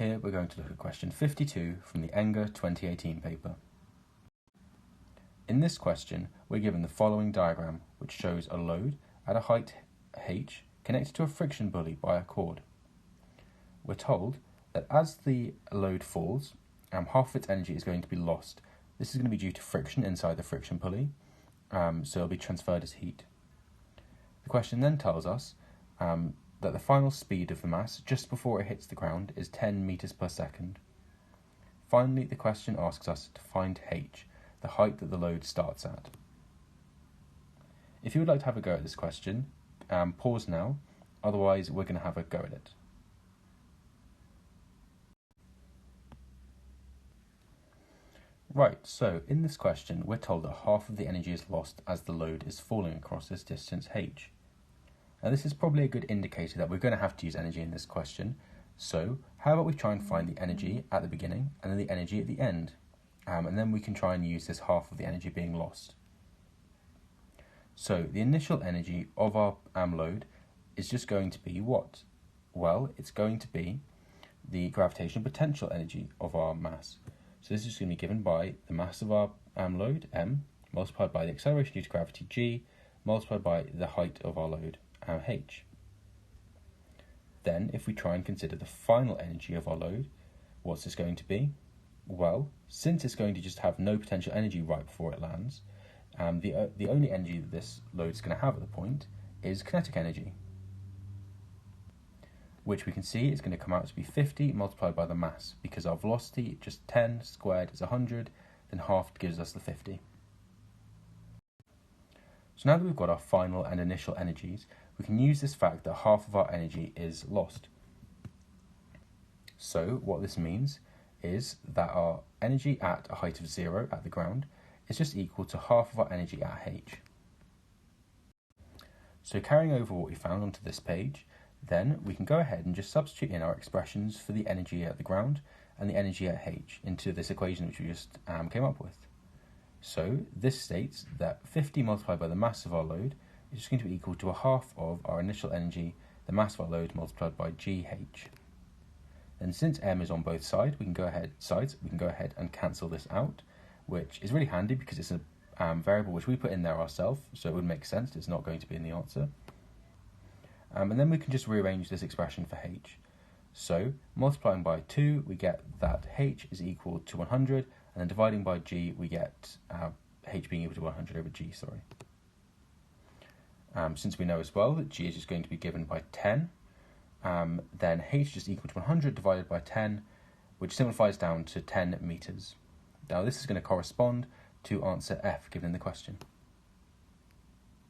Here we're going to look at question 52 from the ENGAA 2018 paper. In this question, we're given the following diagram, which shows a load at a height h connected to a friction pulley by a cord. We're told that as the load falls, half of its energy is going to be lost. This is going to be due to friction inside the friction pulley, so it'll be transferred as heat. The question then tells us that the final speed of the mass just before it hits the ground is 10 meters per second. Finally, the question asks us to find h, the height that the load starts at. If you would like to have a go at this question, pause now, otherwise we're going to have a go at it. Right, so in this question we're told that half of the energy is lost as the load is falling across this distance h. Now this is probably a good indicator that we're going to have to use energy in this question, so how about we try and find the energy at the beginning and then the energy at the end, and then we can try and use this half of the energy being lost. So the initial energy of our load is just going to be what? Well, it's going to be the gravitational potential energy of our mass. So this is going to be given by the mass of our load, m, multiplied by the acceleration due to gravity, g, multiplied by the height of our load, h. Then, if we try and consider the final energy of our load, what's this going to be? Well, since it's going to just have no potential energy right before it lands, the only energy that this load is going to have at the point is kinetic energy, which we can see is going to come out to be 50 multiplied by the mass, because our velocity, just 10 squared is 100, then half gives us the 50. So now that we've got our final and initial energies, we can use this fact that half of our energy is lost. So what this means is that our energy at a height of 0 at the ground is just equal to half of our energy at h. So carrying over what we found onto this page, then we can go ahead and just substitute in our expressions for the energy at the ground and the energy at h into this equation which we just came up with. So this states that 50 multiplied by the mass of our load is just going to be equal to a half of our initial energy, the mass of our load multiplied by GH. And since m is on both sides, we can go ahead and cancel this out, which is really handy because it's a variable which we put in there ourselves, so it would make sense it's not going to be in the answer. And then we can just rearrange this expression for h. So multiplying by 2, we get that h is equal to 100, and then dividing by g, we get h being equal to 100 over g, sorry. Since we know as well that g is just going to be given by 10, then h is just equal to 100 divided by 10, which simplifies down to 10 meters. Now this is going to correspond to answer F given in the question.